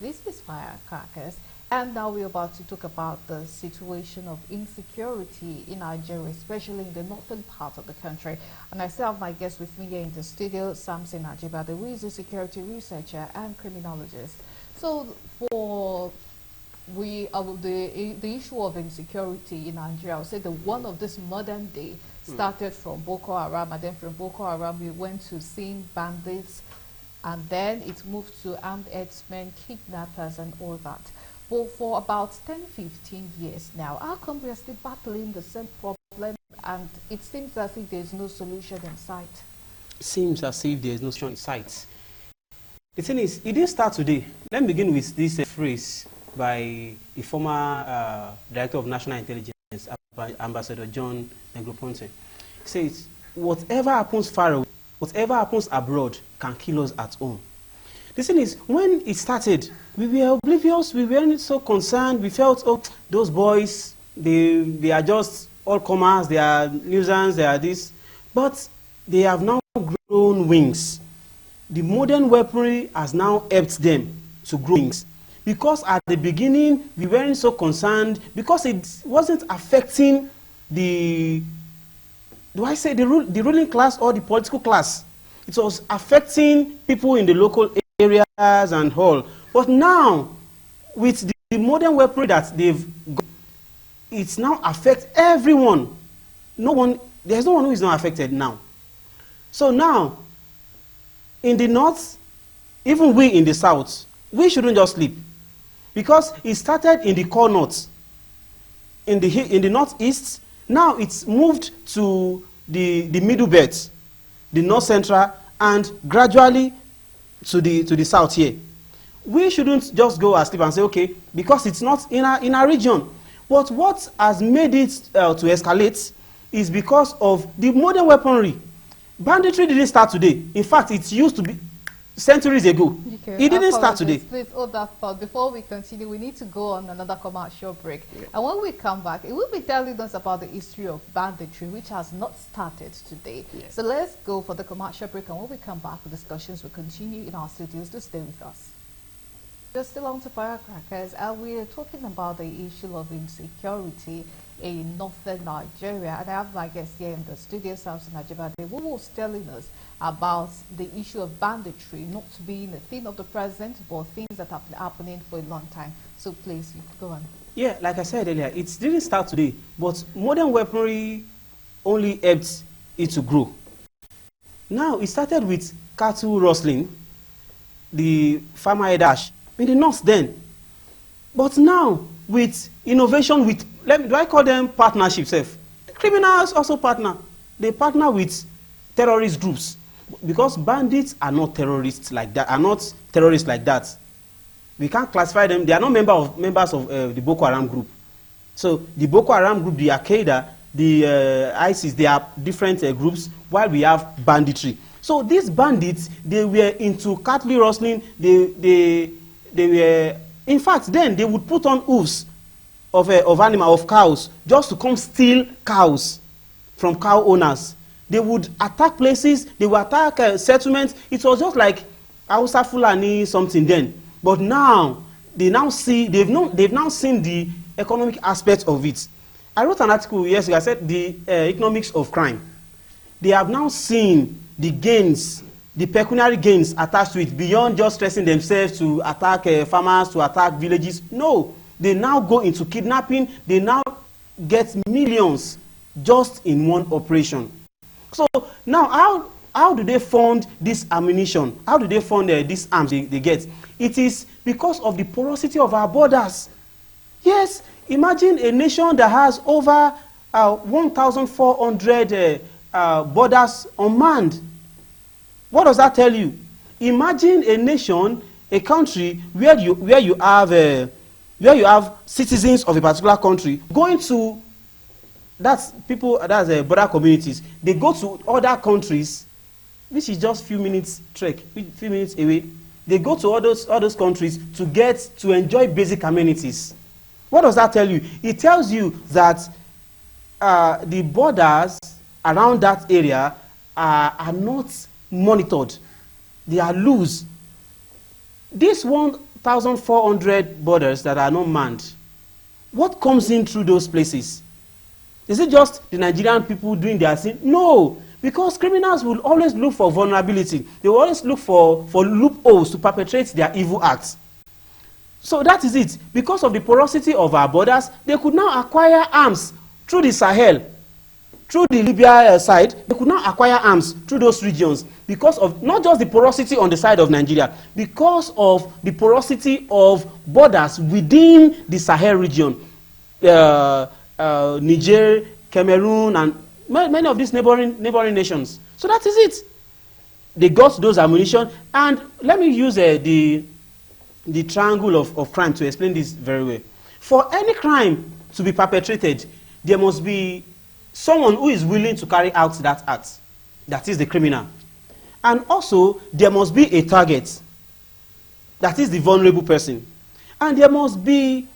This is Firecrackers, and now we're about to talk about the situation of insecurity in Nigeria, especially in the northern part of the country. And I still have my guest with me here in the studio, Samson Ajibade, who is a security researcher and criminologist. So for the issue of insecurity in Nigeria, I would say the one of this modern day started from Boko Haram, and then from Boko Haram we went to seeing bandits, and then it moved to armed herdsmen, kidnappers, and all that. But for about 10-15 years now, how come we are still battling the same problem, and it seems as if there is no solution in sight? It seems as if there is no solution in sight. The thing is, it didn't start today. Let me begin with this phrase by the former Director of National Intelligence, Ambassador John Negroponte. He says, whatever happens far away, whatever happens abroad can kill us at home. The thing is, when it started, we were oblivious, we weren't so concerned, we felt, oh, those boys, they are just all comers, they are nuisance, they are this. But they have now grown wings. The modern weaponry has now helped them to grow wings. Because at the beginning, we weren't so concerned, because it wasn't affecting the ruling class or the political class. It was affecting people in the local areas and all. But now, with the modern weaponry that they've got, it's now affects everyone. There's no one who is not affected now. So now, in the north, even we in the south, we shouldn't just sleep. Because it started in the core north, in the northeast. Now it's moved to the middle belt, the north central, and gradually to the south here. We shouldn't just go asleep and say, okay, because it's not in our region. But what has made it to escalate is because of the modern weaponry. Banditry didn't start today. In fact, it used to be centuries ago. Okay, it didn't start today. Please hold that thought. Before we continue, we need to go on another commercial break. Yeah. And when we come back, it will be telling us about the history of banditry, which has not started today. Yeah. So let's go for the commercial break, and when we come back, the discussions will continue in our studios. Do stay with us. We're still on to Firecrackers, and we're talking about the issue of insecurity in northern Nigeria. And I have my guest here in the studio, Samson Ajibade, who was telling us about the issue of banditry not being a thing of the present, but things that have been happening for a long time. So please, you go on. Yeah, like I said earlier, it didn't start today, but modern weaponry only helped it to grow. Now, it started with cattle rustling, the farmer dash in the north then. But now, with innovation, do I call them partnerships? Criminals also partner. They partner with terrorist groups. Because bandits are not terrorists like that. We can't classify them. They are not members of the Boko Haram group. So the Boko Haram group, the Al-Qaeda, the ISIS, they are different groups, while we have banditry. So these bandits, they were into cattle rustling. They were, in fact, then they would put on hooves of cows, just to come steal cows from cow owners. They would attack places, they would attack settlements. It was just like Hausa Fulani something then. But now, they've now seen the economic aspect of it. I wrote an article yesterday, I said the economics of crime. They have now seen the gains, the pecuniary gains attached to it, beyond just stressing themselves to attack farmers, to attack villages. No, they now go into kidnapping, they now get millions just in one operation. So now, how do they fund this ammunition? How do they fund these arms they get? It is because of the porosity of our borders. Yes, imagine a nation that has over 1,400 borders unmanned. What does that tell you? Imagine a nation, a country where you have citizens of a particular country going to border communities. They go to other countries, which is just few minutes trek, few minutes away. They go to all those countries to enjoy basic amenities. What does that tell you? It tells you that the borders around that area are not monitored. They are loose. This one 1,400 borders that are not manned. What comes in through those places? Is it just the Nigerian people doing their thing? No, because criminals will always look for vulnerability. They will always look for loopholes to perpetrate their evil acts. So that is it. Because of the porosity of our borders, they could now acquire arms through the Sahel, through the Libya side. They could now acquire arms through those regions because of not just the porosity on the side of Nigeria, because of the porosity of borders within the Sahel region. Niger, Cameroon, and many of these neighboring nations. So that is it. They got those ammunition. And let me use the triangle of crime to explain this very well. For any crime to be perpetrated, there must be someone who is willing to carry out that act. That is the criminal. And also, there must be a target. That is the vulnerable person. And there must be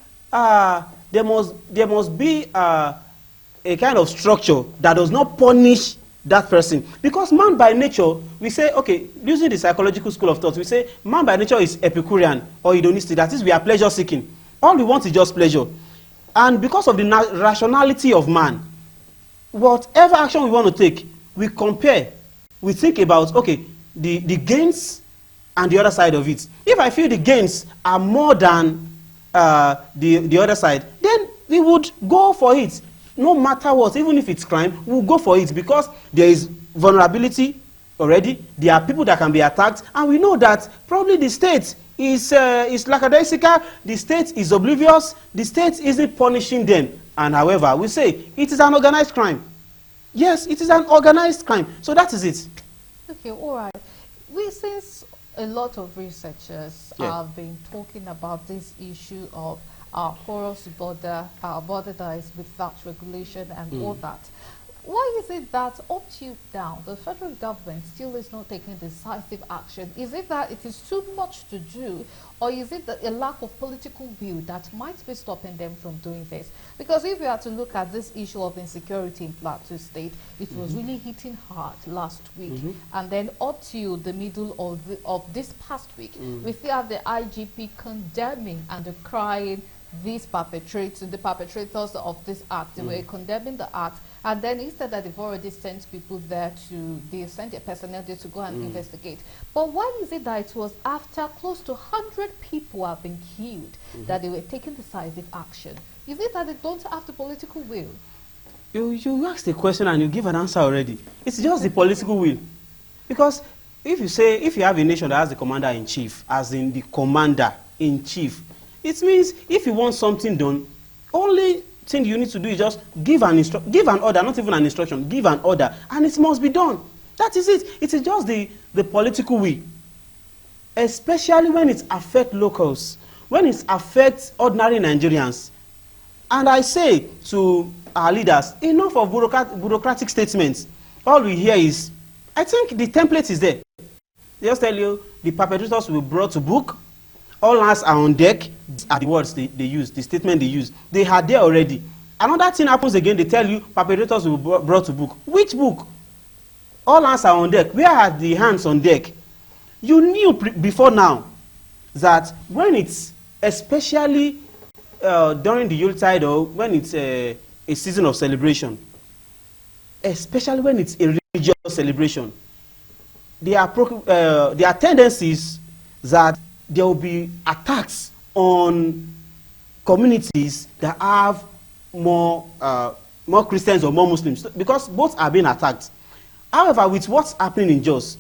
a kind of structure that does not punish that person. Because man by nature, we say, okay, using the psychological school of thought, we say man by nature is Epicurean or hedonistic. That is, we are pleasure seeking. All we want is just pleasure. And because of the rationality of man, whatever action we want to take, we compare. We think about, okay, the gains and the other side of it. If I feel the gains are more than the other side, then we would go for it. No matter what, even if it's crime, we'll go for it because there is vulnerability already. There are people that can be attacked, and we know that probably the state is lackadaisical, the state is oblivious, the state isn't punishing them. And however, we say it is an organized crime. Yes, it is an organized crime. So that is it. Okay, all right. Since a lot of researchers have been talking about this issue of our porous border, our border that is without regulation and all that. Why is it that up to now, the federal government still is not taking decisive action? Is it that it is too much to do, or is it a lack of political will that might be stopping them from doing this? Because if we are to look at this issue of insecurity in Plateau State, it was really hitting hard last week. And then up to the middle of this past week, we still have the IGP condemning and decrying the perpetrators of this act. They were condemning the act, and then instead that they've already sent people there they sent their personnel there to go and investigate. But why is it that it was after close to 100 people have been killed that they were taking decisive action? Is it that they don't have the political will? You ask the question and you give an answer already. It's just the political will. Because if you have a nation that has the commander-in-chief, as in the commander-in-chief, it means if you want something done, only thing you need to do is just give an order, not even an instruction, give an order, and it must be done. That is it. It is just the political will. Especially when it affects locals, when it affects ordinary Nigerians. And I say to our leaders, enough of bureaucratic statements. All we hear is, I think the template is there. They just tell you the perpetrators will be brought to book. All hands are on deck. These are the words they use, the statement they use. They are there already. Another thing happens again, they tell you perpetrators will be brought to book. Which book? All hands are on deck. Where are the hands on deck? You knew before now that when it's, especially during the Yuletide or when it's a season of celebration, especially when it's a religious celebration, there are tendencies that there will be attacks on communities that have more Christians or more Muslims, because both are being attacked. However, with what's happening in Jos,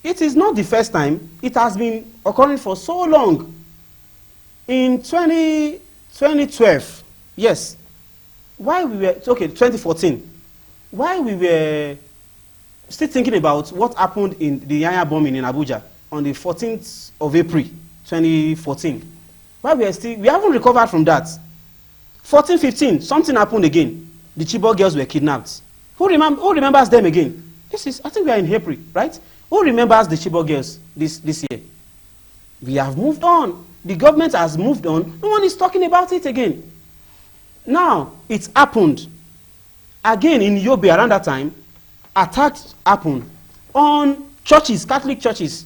it is not the first time. It has been occurring for so long. In 2012, yes, 2014, while we were still thinking about what happened in the Yanya bombing in Abuja on the 14th of April, 2014, while we haven't recovered from that. 14, 15, something happened again. The Chibok girls were kidnapped. Who remembers them again? I think we are in April, right? Who remembers the Chibok girls this year? We have moved on. The government has moved on. No one is talking about it again. Now, it's happened. Again, in Yobe around that time, attacks happened on churches, Catholic churches.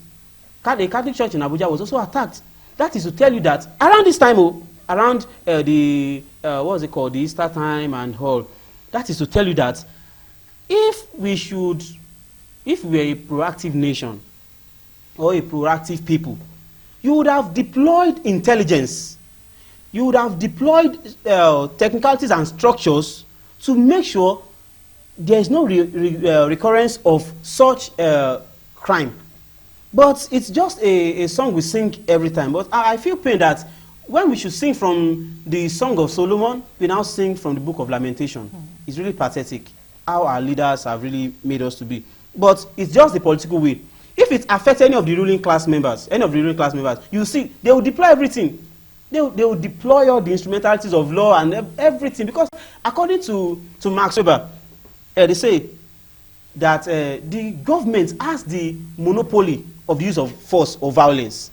A Catholic church in Abuja was also attacked. That is to tell you that around this time, around what's it called, the Easter time and all, that is to tell you that if we're a proactive nation or a proactive people, you would have deployed intelligence. You would have deployed technicalities and structures to make sure there is no recurrence of such crime. But it's just a song we sing every time. But I feel pain that when we should sing from the Song of Solomon, we now sing from the Book of Lamentation. It's really pathetic how our leaders have really made us to be. But it's just the political will. If it affects any of the ruling class members, you see, they will deploy everything. They will deploy all the instrumentalities of law and everything. Because according to Max Weber, they say that the government has the monopoly of the use of force or violence.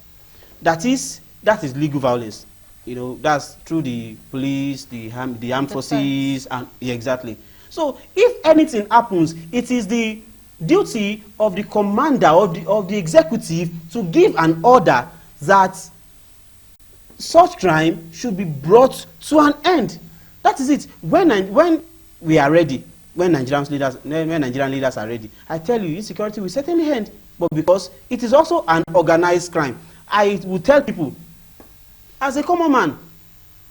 That is legal violence. You know, that's through the police, the armed forces, and yeah, exactly. So if anything happens, it is the duty of the commander of the executive to give an order that such crime should be brought to an end. That is it. When we are ready, when Nigerian leaders are ready, I tell you, insecurity will certainly end. But because it is also an organized crime, I will tell people, as a common man,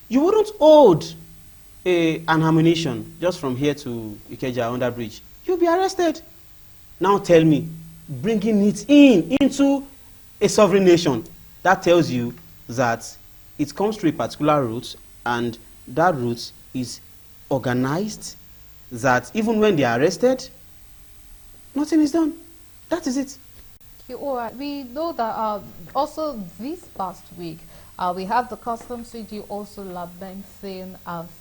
you wouldn't hold an ammunition just from here to Ikeja under bridge. You'll be arrested. Now tell me, bringing it into a sovereign nation, that tells you that it comes through a particular route, and that route is organized, that even when they are arrested, nothing is done. That is it. Okay, all right. We know that also this past week, we have the customs CG also lamenting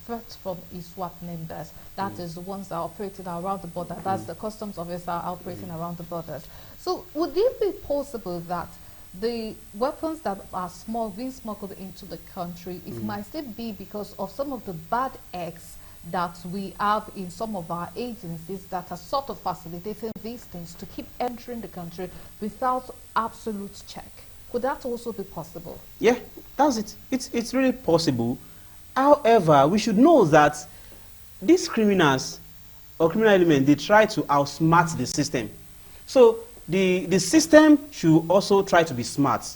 threats from ISWAP members. That is the ones that are operating around the border. That's the customs officer operating around the borders. So would it be possible that the weapons that are being smuggled into the country, it might still be because of some of the bad acts that we have in some of our agencies that are sort of facilitating these things to keep entering the country without absolute check? Could that also be possible? Yeah, that's it. It's really possible. However, we should know that these criminals or criminal elements, they try to outsmart the system. So the system should also try to be smart.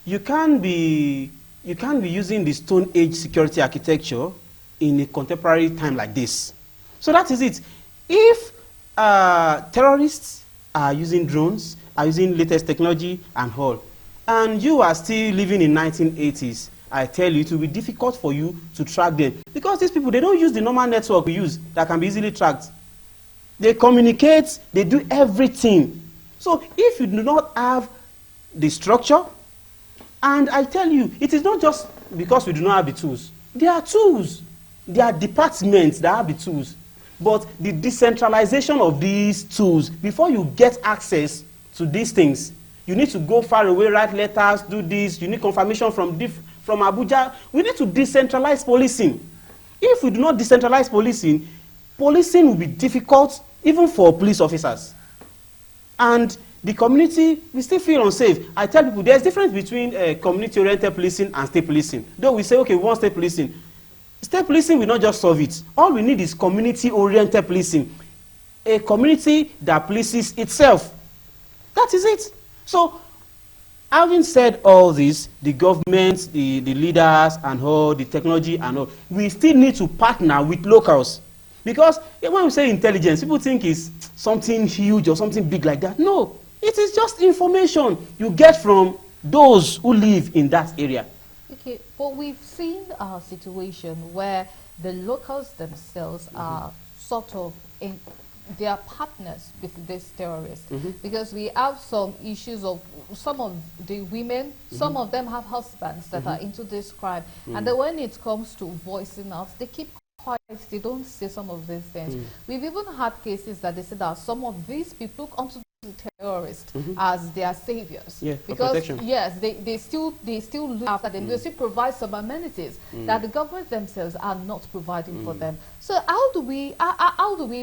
You can't be using the Stone Age security architecture in a contemporary time like this. So that is it. If terrorists are using drones, are using latest technology and all, and you are still living in 1980s, I tell you, it will be difficult for you to track them. Because these people, they don't use the normal network we use that can be easily tracked. They communicate, they do everything. So if you do not have the structure, and I tell you, it is not just because we do not have the tools. There are tools. There are departments that have the tools. But the decentralization of these tools, before you get access to these things, you need to go far away, write letters, do this. You need confirmation from Abuja. We need to decentralize policing. If we do not decentralize policing, policing will be difficult even for police officers. And the community will still feel unsafe. I tell people there's a difference between community-oriented policing and state policing. Though we say, okay, we want state policing. State policing will not just solve it. All we need is community-oriented policing. A community that polices itself. That is it. So, having said all this, the government, the leaders, and all, the technology and all, we still need to partner with locals. Because when we say intelligence, people think it's something huge or something big like that. No, it is just information you get from those who live in that area. Okay, but we've seen a situation where the locals themselves are sort of they are partners with these terrorists, because we have some issues of some of the women, some of them have husbands that are into this crime, and then when it comes to voicing out, they keep quiet, they don't say some of these things. We've even had cases that they said that some of these people come to the terrorists as their saviors, because yes, they still look after them, they still provide some amenities that the government themselves are not providing for them. So how do we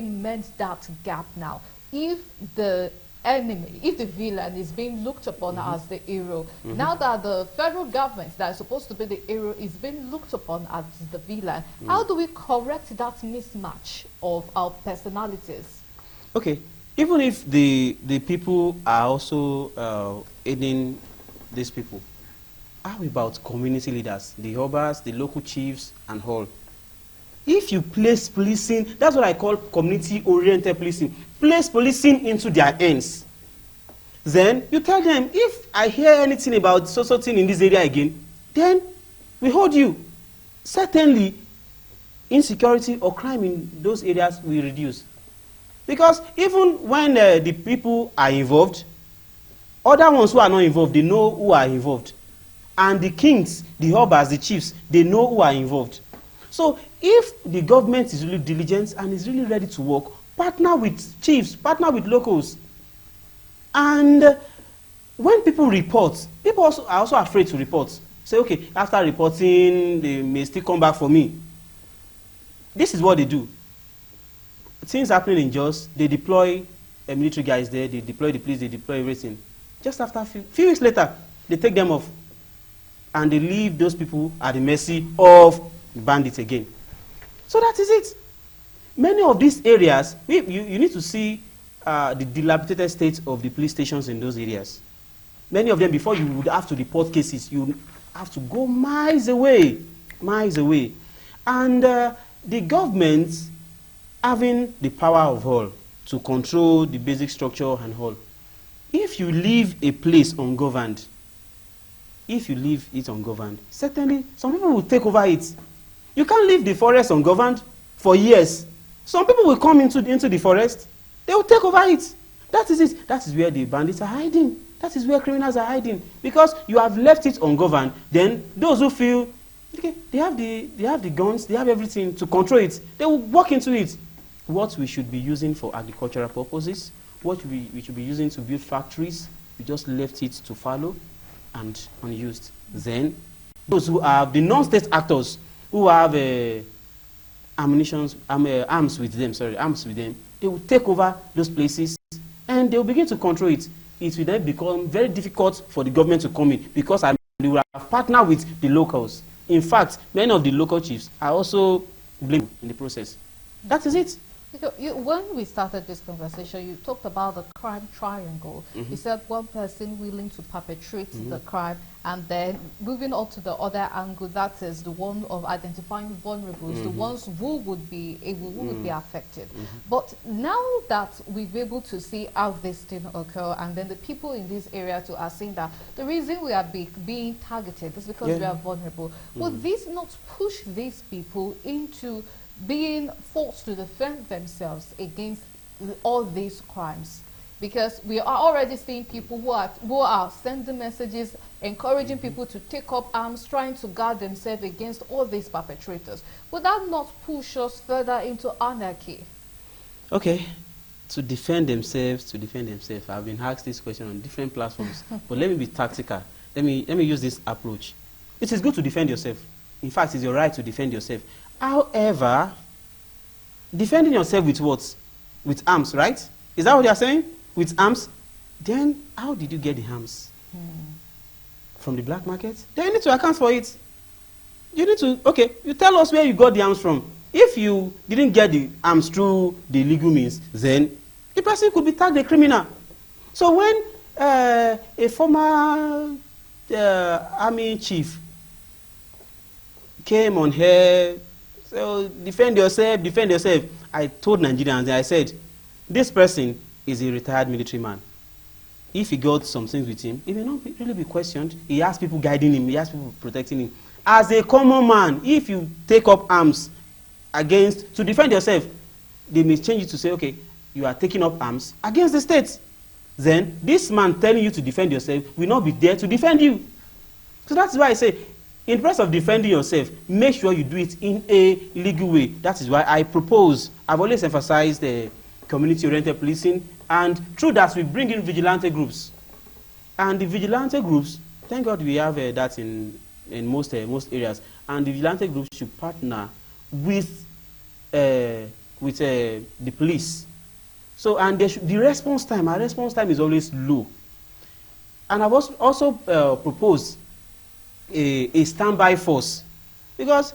mend that gap now if the enemy, if the villain is being looked upon as the hero, now that the federal government that is supposed to be the hero is being looked upon as the villain, how do we correct that mismatch of our personalities? Okay, even if the people are also aiding these people, how about community leaders, the Obas, the local chiefs, and all? If you place policing, that's what I call community-oriented policing. Place policing into their hands. Then you tell them, if I hear anything about so thing in this area again, then we hold you. Certainly, insecurity or crime in those areas will reduce. Because even when the people are involved, other ones who are not involved, they know who are involved. And the kings, the Obas, the chiefs, they know who are involved. So if the government is really diligent and is really ready to work, partner with chiefs, partner with locals. And when people report, people are also afraid to report. Say, okay, after reporting, they may still come back for me. This is what they do. Things happening in Jos, they deploy military guys there, they deploy the police, they deploy everything. Just after a few weeks later, they take them off. And they leave those people at the mercy of bandits again. So that is it. Many of these areas, you need to see the dilapidated state of the police stations in those areas. Many of them, before you would have to report cases, you have to go miles away. Miles away. And the government having the power of all to control the basic structure and all. If you leave a place ungoverned, certainly some people will take over it. You can't leave the forest ungoverned for years. Some people will come into the forest. They will take over it. That is it. That is where the bandits are hiding. That is where criminals are hiding. Because you have left it ungoverned, then those who feel, okay, they have the guns, they have everything to control it, they will walk into it. What we should be using for agricultural purposes, what we should be using to build factories, we just left it to fallow and unused. Then, those who have the non-state actors who have arms with them, they will take over those places and they will begin to control it. It will then become very difficult for the government to come in because they will have partnered with the locals. In fact, many of the local chiefs are also blamed in the process. That is it. When we started this conversation, you talked about the crime triangle. You said one person willing to perpetrate the crime, and then moving on to the other angle, that is the one of identifying vulnerables, the ones who would be affected. But now that we've been able to see how this thing occur, and then the people in this area too are saying that the reason we are being targeted is because we are vulnerable. Would this not push these people into being forced to defend themselves against all these crimes? Because we are already seeing people who are sending messages, encouraging people to take up arms, trying to guard themselves against all these perpetrators. Would that not push us further into anarchy? Okay, to defend themselves, I've been asked this question on different platforms, but let me be tactical. Let me use this approach. It is good to defend yourself. In fact, it's your right to defend yourself. However, defending yourself with what? With arms, right? Is that what you're saying? With arms? Then how did you get the arms? From the black market? Then you need to account for it. You need to, okay, you tell us where you got the arms from. If you didn't get the arms through the legal means, then the person could be tagged a criminal. So when a former army chief came on here, so defend yourself, I told Nigerians, I said, this person is a retired military man. If he got some things with him, he may not really be questioned. He has people guiding him, he has people protecting him. As a common man, if you take up arms to defend yourself, they may change it to say, okay, you are taking up arms against the state. Then this man telling you to defend yourself will not be there to defend you. So that's why I say, in place of defending yourself, make sure you do it in a legal way. That is why I propose, I've always emphasized community-oriented policing, and through that we bring in vigilante groups. And the vigilante groups, thank God we have that in most areas, and the vigilante groups should partner with the police So, and the response time, our response time is always low. And I've also proposed a standby force. Because,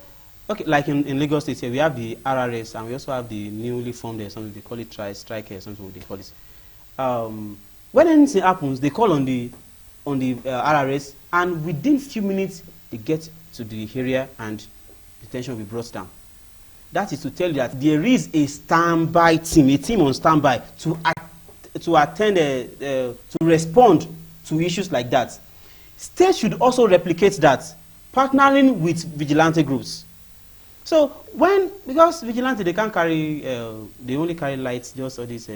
okay, like in Lagos State here, we have the RRS and we also have the newly formed, something they call it strike, something they call it. When anything happens, they call on the RRS, and within few minutes, they get to the area and the tension will be brought down. That is to tell you that there is a standby team, a team on standby to attend, to respond to issues like that. States should also replicate that, partnering with vigilante groups. So because vigilante, they can't carry, they only carry lights, just all this.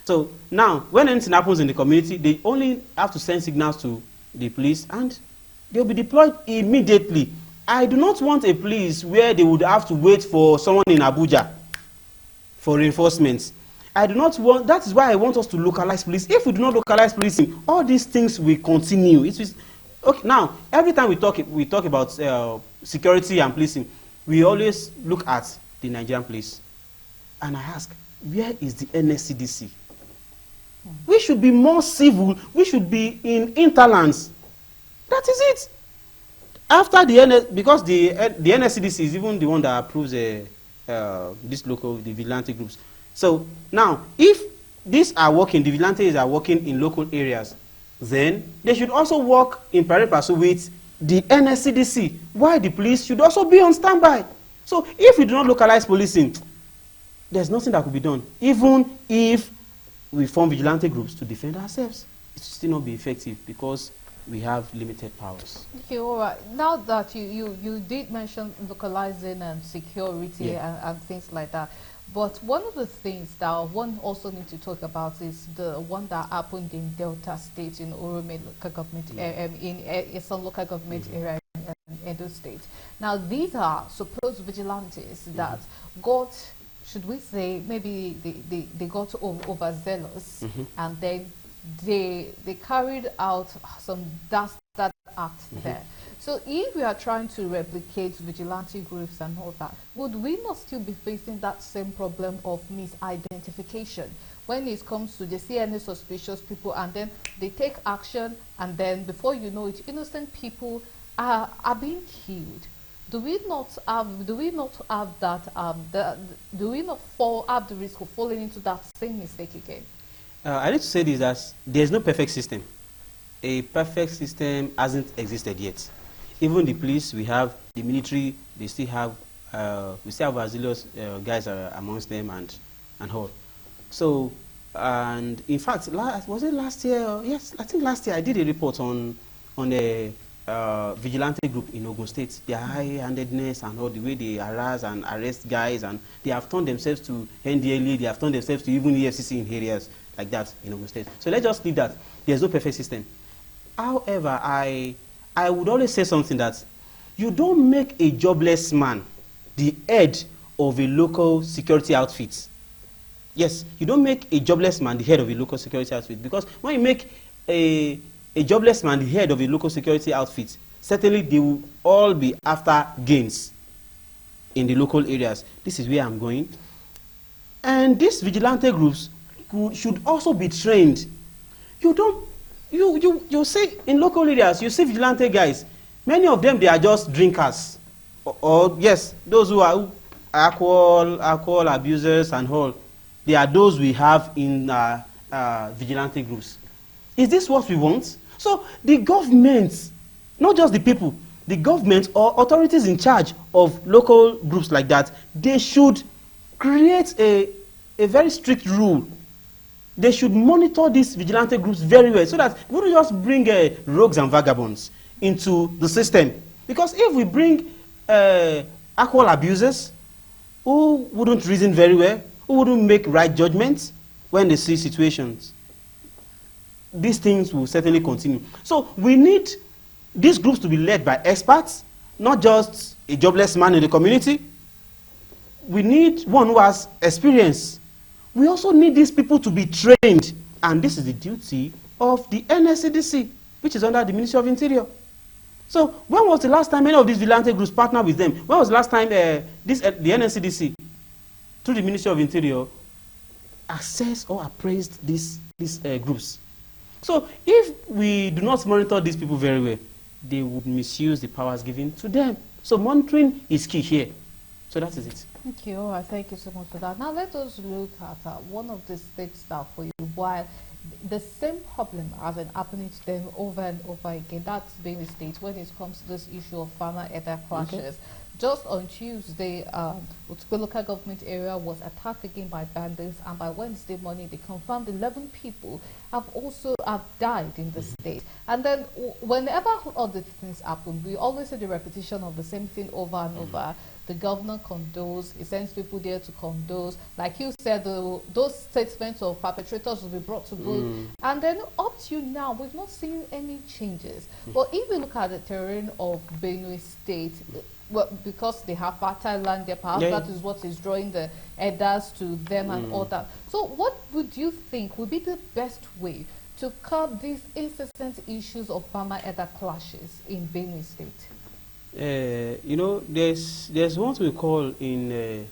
So now, when anything happens in the community, they only have to send signals to the police and they'll be deployed immediately. I do not want a police where they would have to wait for someone in Abuja for reinforcements. I do not want, that is why I want us to localize police. If we do not localize policing, all these things will continue. It is, okay, now, every time we talk about security and policing, we always look at the Nigerian police. And I ask, where is the NSCDC? We should be more civil. We should be in interlands. That is it. After because the NSCDC is even the one that approves the vigilante groups. So now, if these are working, the vigilantes are working in local areas, then they should also work in pari passu with the NSCDC, while the police should also be on standby. So if we do not localize policing, there's nothing that could be done. Even if we form vigilante groups to defend ourselves, it will still not be effective because we have limited powers. Okay, all right. Now that you did mention localizing and security and things like that, but one of the things that one also needs to talk about is the one that happened in Delta State, in Orome local government, in some local government area in Edo State. Now these are supposed vigilantes that got, should we say, maybe they got overzealous, and then they carried out some dastard act there. So if we are trying to replicate vigilante groups and all that, would we not still be facing that same problem of misidentification when it comes to they see any suspicious people and then they take action, and then before you know it, innocent people are being killed? Do we not have that? Do we not have the risk of falling into that same mistake again? I need to say this, that there's no perfect system. A perfect system hasn't existed yet. Even the police, we have the military, they still have, we still have Brazilians guys amongst them and all. So, and in fact, was it last year? Yes, I think last year I did a report on a vigilante group in Ogun State. Their high-handedness and all, the way they harass and arrest guys, and they have turned themselves to NDLA, they have turned themselves to even EFCC in areas like that in Ogun State. So let's just leave that. There's no perfect system. However, I would always say something, that you don't make a jobless man the head of a local security outfit. Yes, you don't make a jobless man the head of a local security outfit, because when you make a jobless man the head of a local security outfit, certainly they will all be after gains in the local areas. This is where I'm going. And these vigilante groups should also be trained. You see in local areas, you see vigilante guys, many of them, they are just drinkers. Or yes, those who are alcohol abusers and all. They are those we have in vigilante groups. Is this what we want? So the government, not just the people, the government or authorities in charge of local groups like that, they should create a very strict rule. They should monitor these vigilante groups very well, so that we don't just bring rogues and vagabonds into the system. Because if we bring alcohol abusers who wouldn't reason very well, who wouldn't make right judgments when they see situations, these things will certainly continue. So we need these groups to be led by experts, not just a jobless man in the community. We need one who has experience. We also need these people to be trained, and this is the duty of the NSCDC, which is under the Ministry of Interior. So when was the last time any of these vigilante groups partnered with them? When was the last time the NSCDC, through the Ministry of Interior, assessed or appraised these groups. So if we do not monitor these people very well, they would misuse the powers given to them. So monitoring is key here. So that is it. Thank you. All right, thank you so much for that. Now let us look at one of the states that for you, while the same problem has been happening to them over and over again. That's Benue State when it comes to this issue of farmer-elder clashes. Okay. Just on Tuesday, the local government area was attacked again by bandits, and by Wednesday morning, they confirmed 11 people have died in the state. And then, whenever all these things happen, we always see the repetition of the same thing over and over. The governor condones, he sends people there to condone. Like you said, those statements of perpetrators will be brought to book. And then up to now, we've not seen any changes. But if we look at the terrain of Benue State, well, because they have fertile land there, perhaps that is what is drawing the elders to them and all that. So what would you think would be the best way to curb these incessant issues of farmer-elder clashes in Benue State? You know, there's what we call in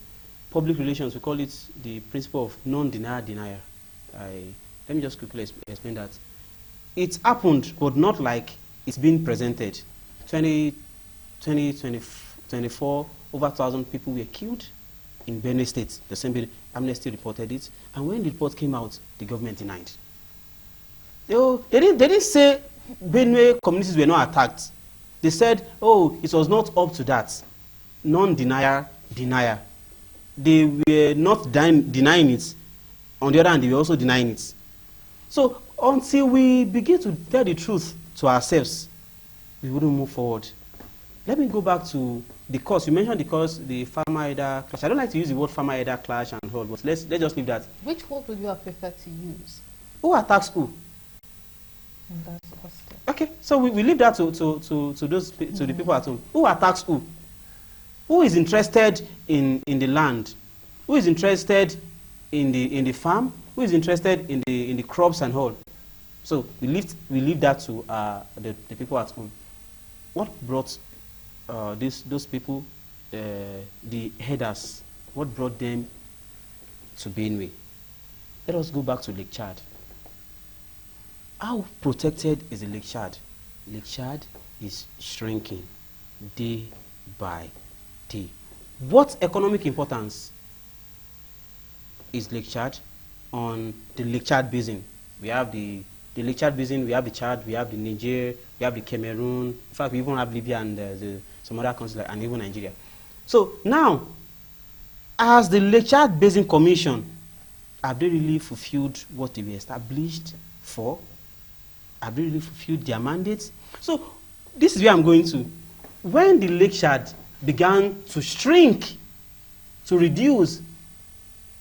public relations, we call it the principle of non-denier. Let me just quickly explain that. It happened, but not like it's been presented. 2024, over 1,000 people were killed in Benue State. The same Amnesty reported it, and when the report came out, the government denied. They didn't say Benue communities were not attacked. They said, oh, it was not up to that. Non-denier. They were not denying it. On the other hand, they were also denying it. So until we begin to tell the truth to ourselves, we wouldn't move forward. Let me go back to the cause. You mentioned the cause, the farmer-elder clash. I don't like to use the word farmer-elder clash and all, but let's just leave that. Which word would you have preferred to use? Who attacks who? That's the question. Okay, so we leave that to the people at home. Who attacks who? Who is interested in the land? Who is interested in the farm? Who is interested in the crops and all? So we leave that to the people at home. What brought those people, the headers? What brought them to Benue? Let us go back to Lake Chad. How protected is the Lake Chad? Lake Chad is shrinking day by day. What economic importance is Lake Chad on the Lake Chad Basin? We have the Lake Chad Basin, we have the Chad, we have the Niger, we have the Cameroon. In fact, we even have Libya and some other countries, and even Nigeria. So now, as the Lake Chad Basin Commission, have they really fulfilled what they were established for? Have they really fulfilled their mandates? So this is where I'm going to. When the Lake Chad began to shrink, to reduce,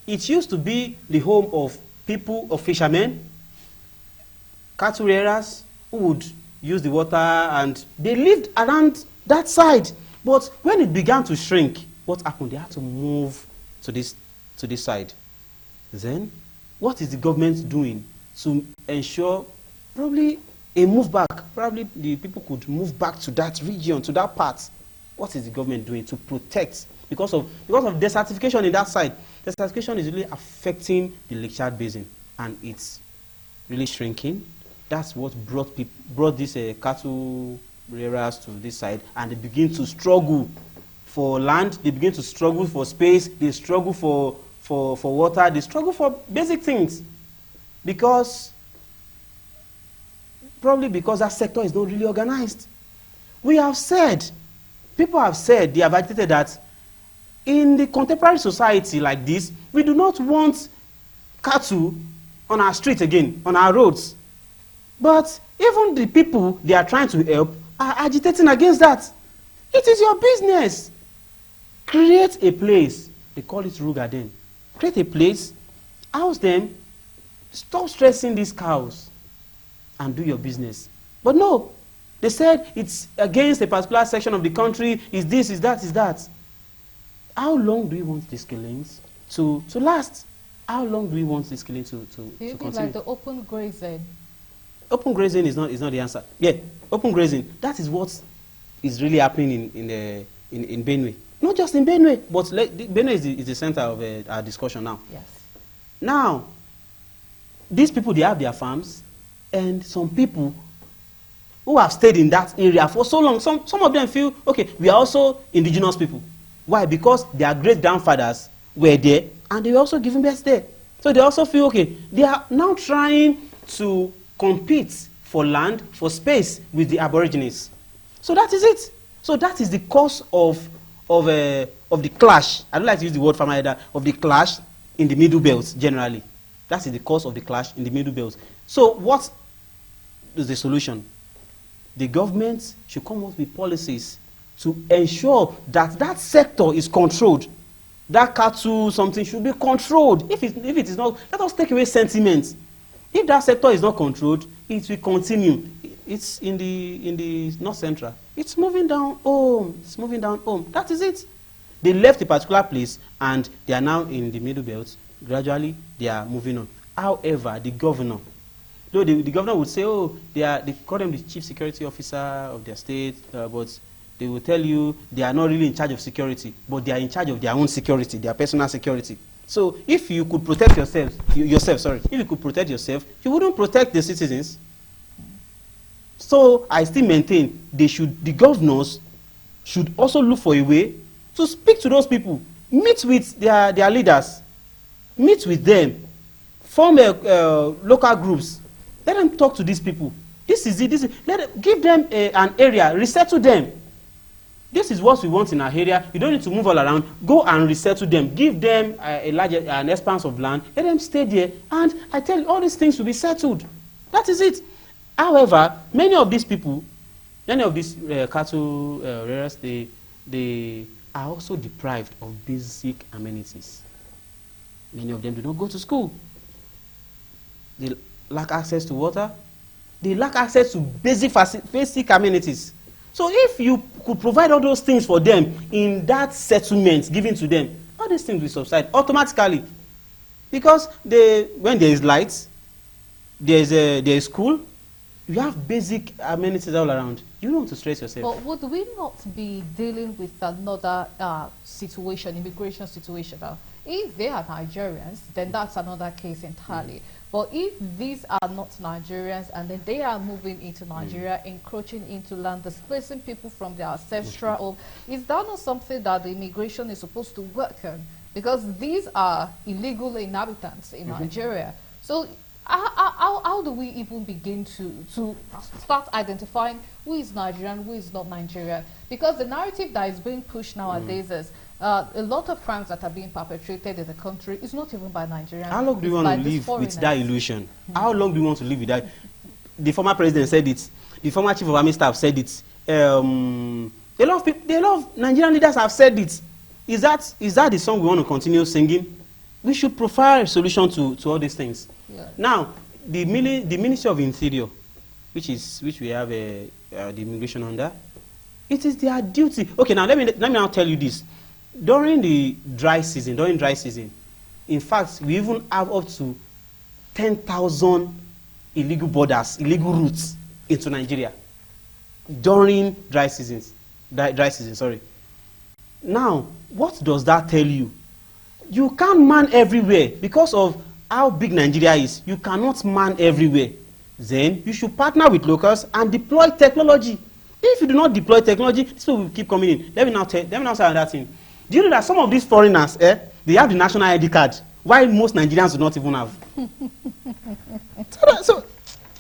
it used to be the home of people, of fishermen, cattle rearers, who would use the water, and they lived around that side. But when it began to shrink, what happened? They had to move to this side. Then, what is the government doing to ensure probably a move back? Probably the people could move back to that region, to that part. What is the government doing to protect? Because of desertification in that side. Desertification is really affecting the Lake Chad Basin, and it's really shrinking. That's what brought these cattle rearers to this side, and they begin to struggle for land. They begin to struggle for space. They struggle for water. They struggle for basic things, probably because that sector is not really organized. We have said, people have said, they have agitated that in the contemporary society like this, we do not want cattle on our streets again, on our roads. But even the people they are trying to help are agitating against that. It is your business. Create a place. They call it Rue Garden. Create a place, house them, stop stressing these cows, and do your business. But no, they said it's against a particular section of the country, is this, is that, is that. How long do we want these killings to last? How long do we want this killing to continue? Like the open grazing? Open grazing is not the answer. Yeah, open grazing, that is what is really happening in Benue. Not just in Benue, but Benue is the center of our discussion now. Yes. Now, these people, they have their farms, and some people who have stayed in that area for so long, some of them feel, okay, we are also indigenous people. Why? Because their great-grandfathers were there, and they were also giving birth there. So they also feel, okay, they are now trying to compete for land, for space with the Aborigines. So that is it. So that is the cause of the clash. I don't like to use the word farmer either, of the clash in the Middle Belt generally. That is the cause of the clash in the Middle Belt. So what is the solution? The government should come up with policies to ensure that that sector is controlled. That cattle something should be controlled. If it is not, let us take away sentiment. If that sector is not controlled, it will continue. It's in the North Central. It's moving down home. It's moving down home. That is it. They left a particular place and they are now in the Middle Belt. Gradually, they are moving on. However, the governor, though the governor would say, oh, they call them the chief security officer of their state, but they will tell you they are not really in charge of security, but they are in charge of their own security, their personal security. So if you could protect yourself, if you could protect yourself, you wouldn't protect the citizens. So I still maintain the governors should also look for a way to speak to those people, meet with their leaders, meet with them, form local groups, let them talk to these people. This is it. Give them an area, resettle them. This is what we want in our area. You don't need to move all around. Go and resettle them. Give them an expanse of land. Let them stay there. And I tell you, all these things will be settled. That is it. However, many of these people, many of these cattle rearers, they are also deprived of basic amenities. Many of them do not go to school. They lack access to water. They lack access to basic amenities. So if you could provide all those things for them in that settlement given to them, all these things will subside automatically. Because when there is light, there is school, you have basic amenities all around. You don't want to stress yourself. But would we not be dealing with another situation, immigration situation now? If they are Nigerians, then that's another case entirely. But if these are not Nigerians and then they are moving into Nigeria, encroaching into land, displacing people from their ancestral home, is that not something that the immigration is supposed to work on? Because these are illegal inhabitants in Nigeria. So how do we even begin to start identifying who is Nigerian, who is not Nigerian? Because the narrative that is being pushed nowadays is a lot of crimes that are being perpetrated in the country is not even by Nigerians. How long do you want to live with that illusion? How long do you want to live with that? The former president said it. The former chief of army staff said it. A lot of Nigerian leaders have said it. Is that the song we want to continue singing? We should provide a solution to all these things. Yeah. Now, the Ministry of Interior, which we have the immigration under, it is their duty. Okay, now let me now tell you this. During dry season, in fact, we even have up to 10,000 illegal routes into Nigeria during dry season. Now, what does that tell you? You can't man everywhere because of how big Nigeria is. You cannot man everywhere. Then you should partner with locals and deploy technology. If you do not deploy technology, these people will keep coming in. Let me now say another thing. Do you know that some of these foreigners, they have the national ID card, while most Nigerians do not even have? so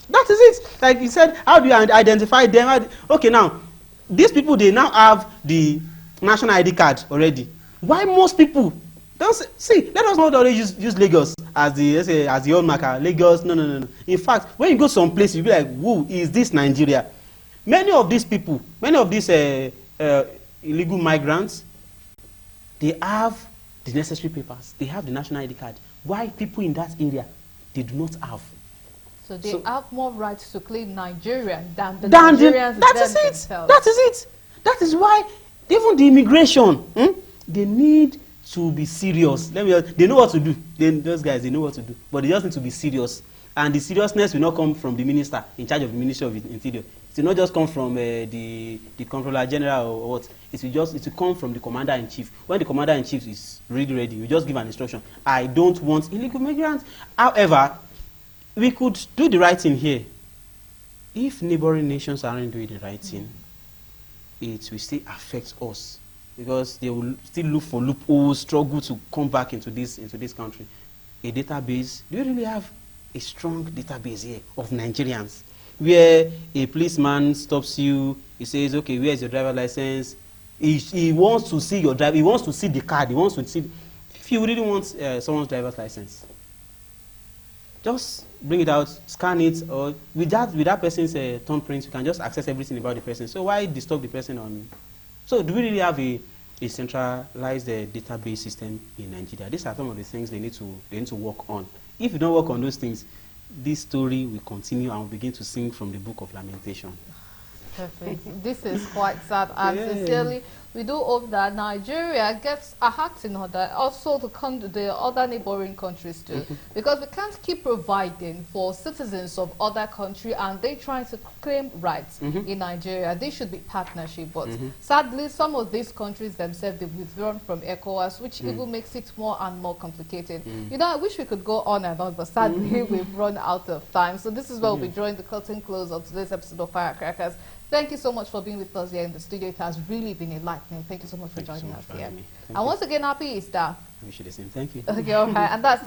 that is it. Like you said, how do you identify them? Okay, now, these people, they now have the national ID card already. Why most people don't see? Let us not always use Lagos as the old marker. Lagos, no. In fact, when you go some place, you'll be like, who is this Nigeria? Many of these people, many of these illegal migrants, they have the necessary papers. They have the national ID card. Why people in that area, they do not have? So they have more rights to claim Nigerian than the Nigerians themselves. That is it. That is why even the immigration, they need to be serious. They know what to do. Those guys, they know what to do. But they just need to be serious. And the seriousness will not come from the minister in charge of the Ministry of Interior. will not just come from the Controller General or what. It will come from the Commander-in-Chief. When the Commander-in-Chief is really ready, you just give an instruction. I don't want illegal migrants. However, we could do the right thing here. If neighboring nations aren't doing the right thing, it will still affect us, because they will still look for loopholes, struggle to come back into this country. A database, do you really have a strong database here of Nigerians, where a policeman stops you, he says, okay, where is your driver license? He wants to see your driver, he wants to see the card, he wants to see. If you really want someone's driver's license, just bring it out, scan it, or with that person's thumbprint, you can just access everything about the person. So why disturb the person on? So do we really have a centralized database system in Nigeria? These are some of the things they need to work on. If you don't work on those things, this story will continue and will begin to sing from the Book of Lamentation. Perfect. This is quite sad, and sincerely, we do hope that Nigeria gets a act in order, also the other neighboring countries too, because we can't keep providing for citizens of other countries and they trying to claim rights in Nigeria. There should be partnership, but sadly, some of these countries themselves, they've withdrawn from ECOWAS, which even makes it more and more complicated. You know, I wish we could go on and on, but sadly, we've run out of time. So this is where we'll be drawing the curtain close of today's episode of Firecrackers. Thank you so much for being with us here in the studio. It has really been enlightening. Thank you so much for joining us here. And once again, happy Easter. I wish you the same. Thank you. Okay, all right. And that's